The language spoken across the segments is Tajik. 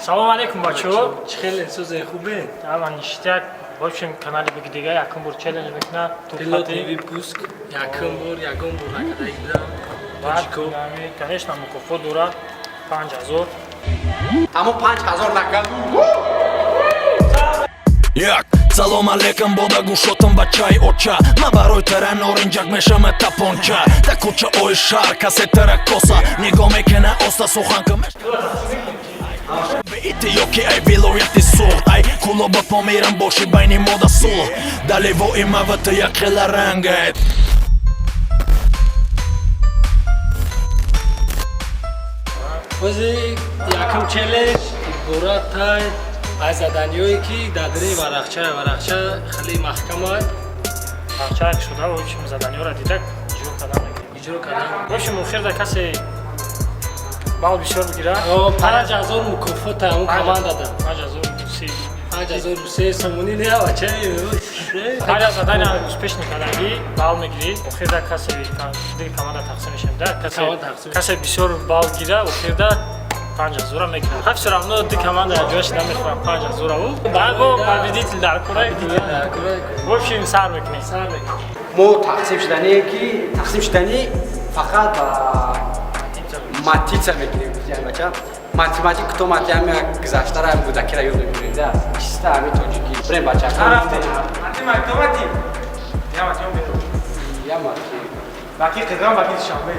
Салом алейкум, бачаҳо. Чӣ хеле сӯзе хубе? Аман ништяк. В общем, канали Биг дига якум бор челлендж мекунад. Пилот випуск якум бор ягон бор накарда будам. Баъд нами, конечно, мукофот дорад 5000. Ҳамо 5000 накал. Як салом алейкум бода гушотам ба чай оча. Ман барои тара норинҷак мешам тапонча. Да куча ой шар касе тара коса. Нигоҳ мекена оста суханка Беити ёки ай вилояти суғ ай куло ба по мерам боши байни мода сулҳ далевои мавата як хела рангайт Ози якум челлендж иборат тай аз заданиёе ки дар дили варақча хеле маҳкамад. Варақча шуда, в общем, заданиёро дидак иҷро кардан мегирем. Иҷро кардан. В общем, охирда касе бал бисёр бигира. 5000 мукофот ҳамун команда дад. 5000 русе сомонӣ не бачаи. ҳар задания успешно карданги бал мегирӣ. Охирда касе диги команда тақсим мешавад. Касе бисёр бал гира, охирда 5000 мегирад. Ҳар всё равно ди команда ҷояш намехӯрам 5000. Баъд победитель дар кураи дига. В общем, сар мекунем. Мо тақсим шудани фақат матица мекунем. Бача математик кто математик як гузаштара музакира ёд мекунем. Да. Чиста ами тоҷики. Брем бача. Математик. Я математик. Я математик. Баки қидрам баки шанбе.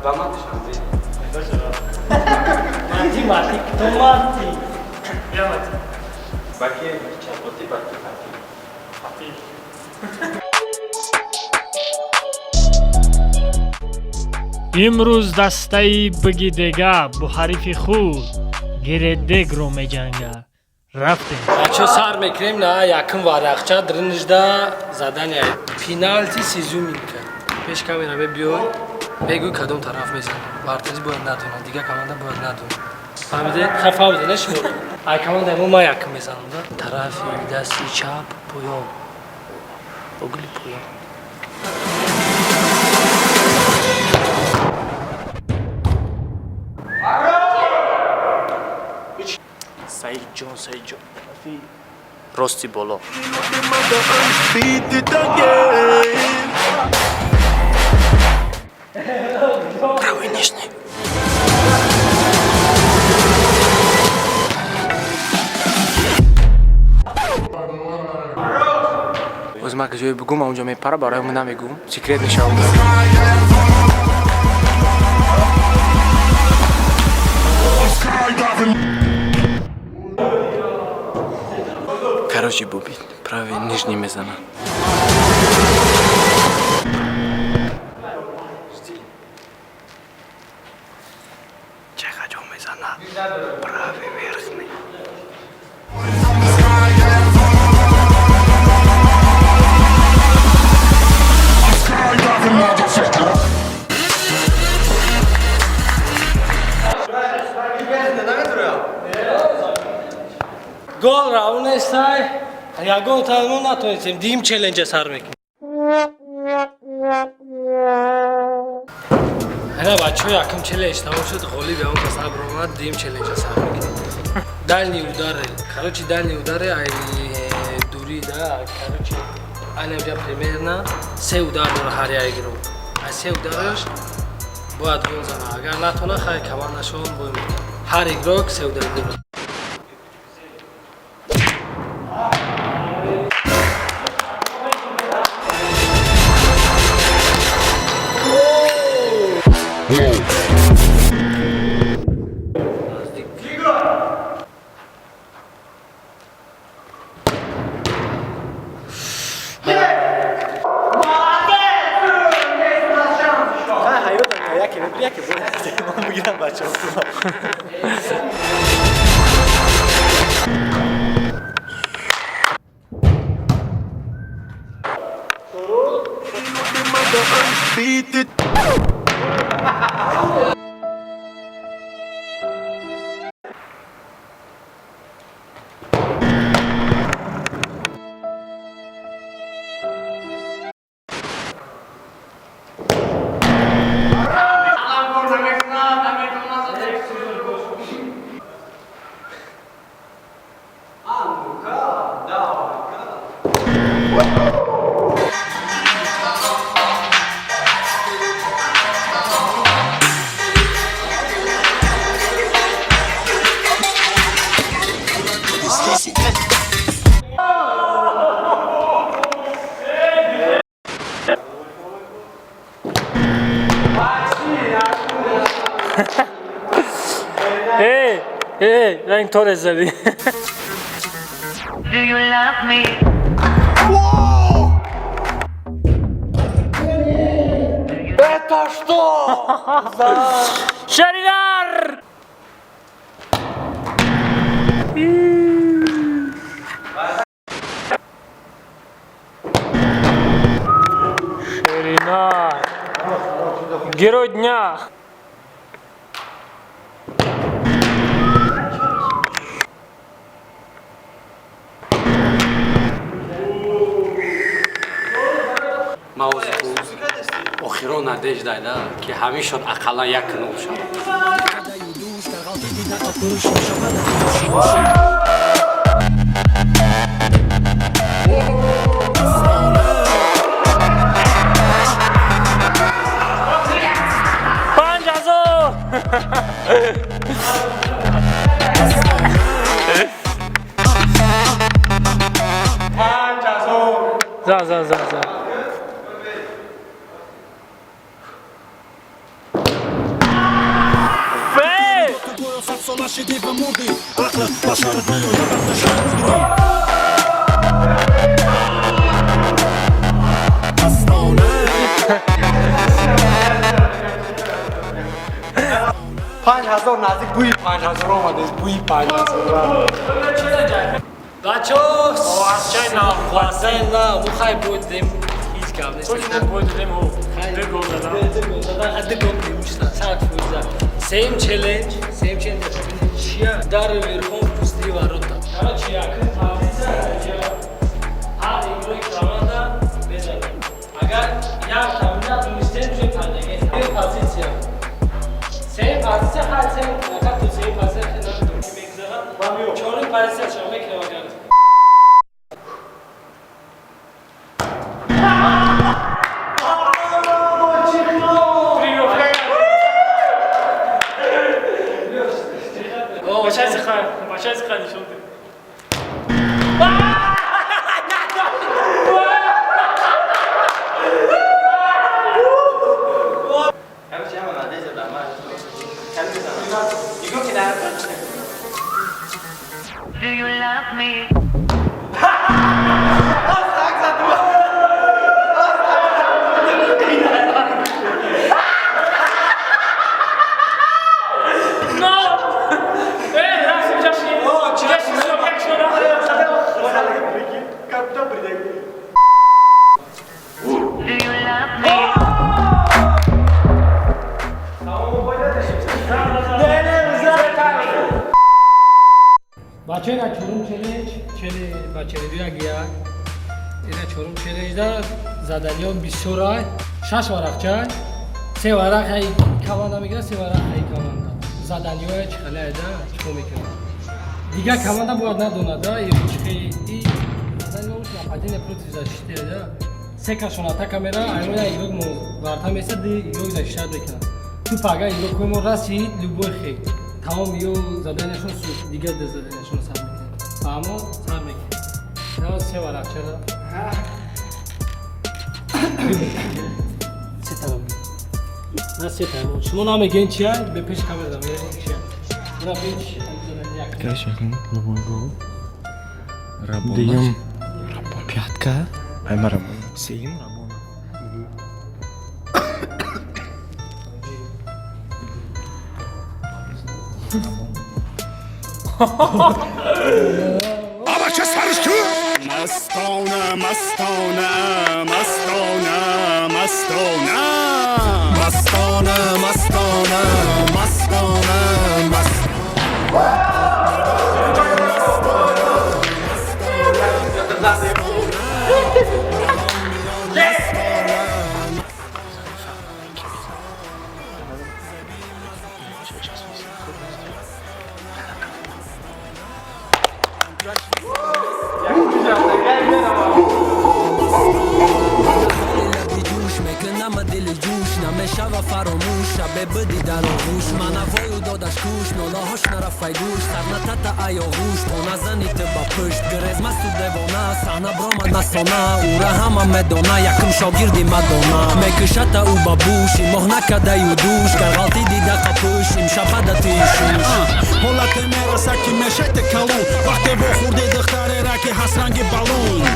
Ба ман шанбе. Математик, томати. Я математик. Баки чаботи баки. имрӯз дастаи Биги дига бо ҳарифи худ гиредегро меҷангад. Рафтем. Бачо сар мекунем на якум варақча дринижда задания. Пеналти сезуминка. Пеш камера бебиёй. Бегӯй кадом тараф мезанам. Мартази бояд надонам, дигар команда бояд надонам. Фаҳмиде? Хай фаҳмиде на шумо? Ай команда мо ман якум мезанам да. Тарафи дасти чап поён. Огли поён. Саидҷон. Рости боло. правый нижний Оз ман ки ҷое бигум онҷо мепара барои мо намегум. Секрет мешавам. Короче, бубит. Правый нижний мезана. Чехаҷо мезана. Правый верхний. Гол равнестай. Ягон танмо натонистем. Дим челленҷа сар мекунем. Ана бачо якум челленҷ тамом шуд. Ғолиб ягон кас сабр омад. Дим челленҷа сар мекунем. Дальний удар. Короче, дальний удар ай дури да. Короче, айна примерно 3 удар дора ҳар якро. Ай 3 удараш бояд гол зана. Агар натона хай командашон бояд. Ҳар игрок 3 удар дора. Яке буде? Миграм бачав. Hey, renk tor ezeli. Do you love me? Şeriler! Ширина. Герой дня. Мауз охиро надежда да ки ҳамин шуд ақаллан як кунук шуд. Pancazo! Za. پنج هزار نزدیک بوی 5000 آمده است بوی 5000 Bachos! Az çay na Xwastin na, muxay buddim. Hiç kam nesin. Точно будем у Дегозада. Hadi göndermişler. Saat fuzda. Same challenge yapabilir. Çiya dar verhom pusti varota. Ama çiya kın tabize ya. Ha igro ikramada bezad. Agar ya tamına tunisten je tanege. Bir pozisyon. Same pozisyon hal same fakat tu same pozisyon na tu mekzara. Çorun pozisyon şamek ne olacak? Başay sıkar iş oldu. Do you love me? Do you love me? Бачаи на чорум челленж, бачаи агия. Ина чорум челленжда заданиё бисёрай. 6 варақча. 3 варақ ҳай команда мегира, 3 варақ ҳай команда. Заданиёе чӣ халайда, чӣ мекунад. Дигар команда бояд надонада, чихи и заданиё уш нападение против защиты да. Се кашон атака мера, айона игрок мо варта месад, игрок защита мекунад. Туп ага игрок мо расид, любой хей. Тамом ё заданиёшон суд, дигар заданиёшон сар мекунад. Фаҳмо, сар мекунад. Давай 3 варақча да. Се тамом. На се тамом. Шумо намегӯед чия? Бе пеш камера мебинед чия? Бура бич. Конечно, помогу. Даем пятка. Айма Рамон. Сейм Рамон. Авача сарышту! Мастона, Мастона, Мастона, Мастона! Мастона, Мастона, Мастона, Мастона! نم دل جوش نمیشوه فراموش شب بدی در آغوش منوایو دادش کوش نالاهاش نرفت فیدوش سرنتت ایاغوش تا نزنی با پشت گریز مست و دیوانه صحنه برامد نسانه او را همه میدانه یکم شاگردی مدانه میکشت او با بوش ماه نکده یو دوش گر غلطی دیده قپوش امشب بدتی شوش حالت میرسه که میشه کلون وقتی با خورده دختره را که هست رنگ بالون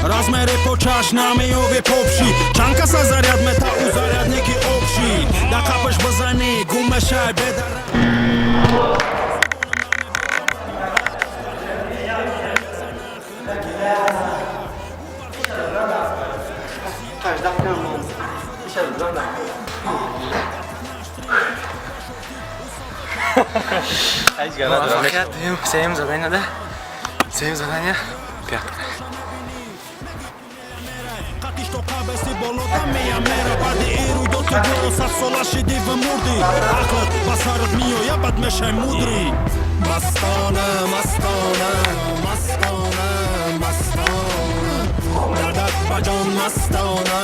راز میره پوچاش نمیوی پوپشی چند کس زرید میتا او زرید نیکی اوبشی در قپش بزنی گم میشه بدره موفقیت دیم سیم زدن نده سیم زدن یا پیاد قطیش تو قبستی بالا میره بعد ایروی دو تو برو 100 ساله شدی و مردی عقلت بسرت میویه بد میشه مدری مستانه مستانه مستانه مستانه دردت بجان مستانه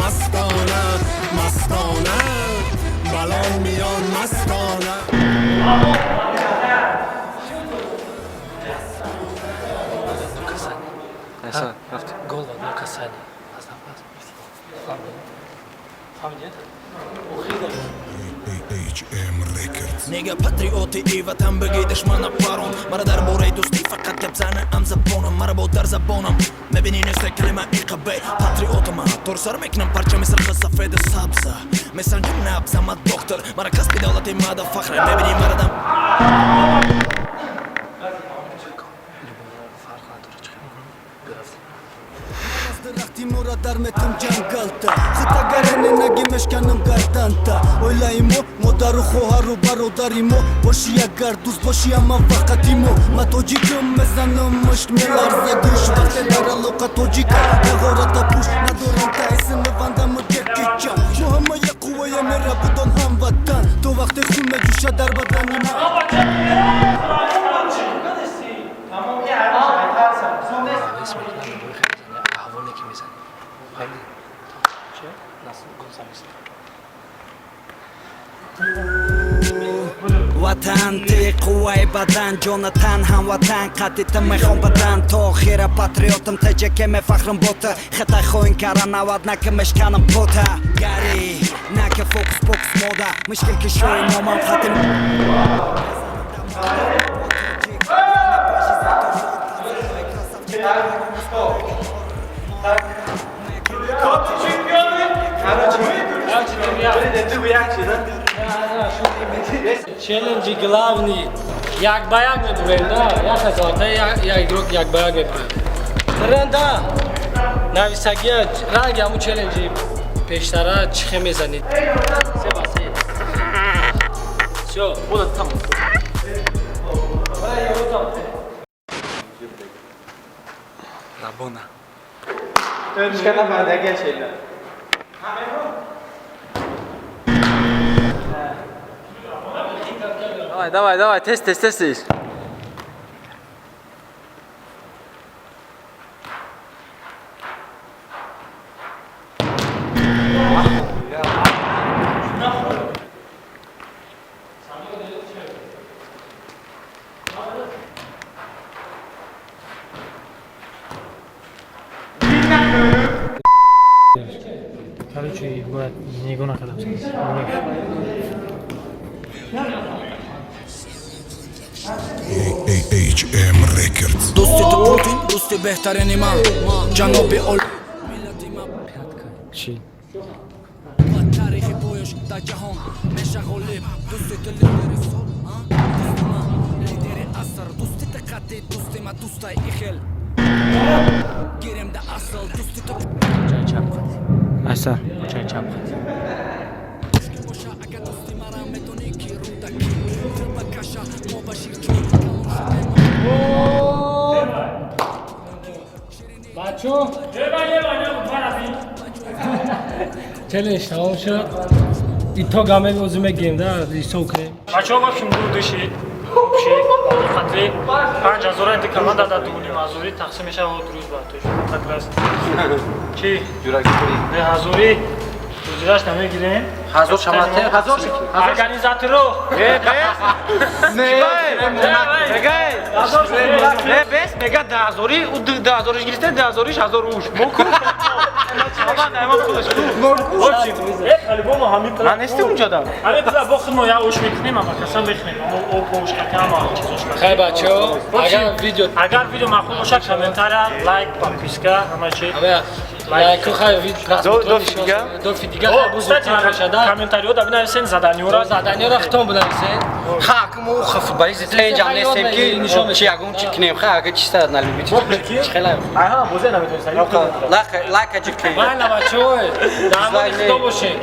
مستانه مستانه بلان میان مستانه گل و نکسانی Nega patrioti i vatan bagi deshmana paron Mara dar boray dosti faqat gabzana am zabonam Mara bo dar zabonam mebini nesta kalima iqabay Patriotama tor sar meknam parcha misal khassa fayda sabza Mesan jannab zama doktor Mara kasbi dawlati mada fakhra mebini maradam درختی مرا در متم جنگلتا خطا گرنه نگی مشکنم گردنتا اویلایمو مادر و خواهر و برادریمو باشی اگر دوست باشی اما فقطیمو ما توجیکم مزنم مشت میلرزه گوش وقتی در علاقه توجیکم نغارت پوش ندارم تایسن وندم و دکیچم مو همه یک قوه میره بودن هم وطن تو وقتی خون مجوشه در بدنی ما وطن تی قوای بدن جان تن هم وطن قدیت میخوام بدن تا آخر پاتریوتم تجه که میفخرم بوته خطای خوین کارم نواد نکه مشکنم بوته گری نکه فوکس بوکس موده مشکل که شوی نامم خطیم челленджи главный як ба як мебурем да як ҳазорта як игрок як ба як мебурем тренда нависагия ранги ҳамун челленджи пештара чихе мезанид всё буду там Rabona. Çıkan da bardaki şeyler. Давай, тест. Короче, бывает, не гуна когда HM Records Dosti to Putin, dosti behtarin iman Janobi ol Чи? Tarihi boyuş da cahon Meşagolib Dosti to lideri sol Lideri asır Dosti to qati Dosti ma dostay ikhil Girem da asıl Dosti to Çay çapqat. Asar. Çay çapqat. бачо челлендж тамом шуд итог ҳамаи бозӣ мегирем да ҳисоб кунем Бачаҳо ким будиши обши олоқатли 5000 ди команда да дуни мазури тақсим мешавад рӯз ба то такрас чи ҷурак бе ҳазури уҷраш намегирем. 1000 шамате 1000 шикли. Организаторо. بس میگه 10000 او 10000 گرفته 10000 1000 اوش ممکن آقا نه ما خودش Общем, ехали бомо ҳамин пила. من نیستم اونجا دارم ҳамин пила бо худмо я ош мекунем, ама касан бихнем. Амо об ош катам, ама чизош катам. хай бачаҳо агар видео Агар видео маъқул бошад, комментария, лайк, подписка, ҳама чиз. лайку хай دو فیدیگه до фидига хай бузуртар бошада комментариёда бинависен, заданиёра. заданиёро хитон бинависен ха мо футболист тренер нестем ки чи ягон чи кинем ха ага чи стад нали бич хела Аҳа, бозе наметонистан. лайк аҷи ки майла бачаҳо дар моди худо бошед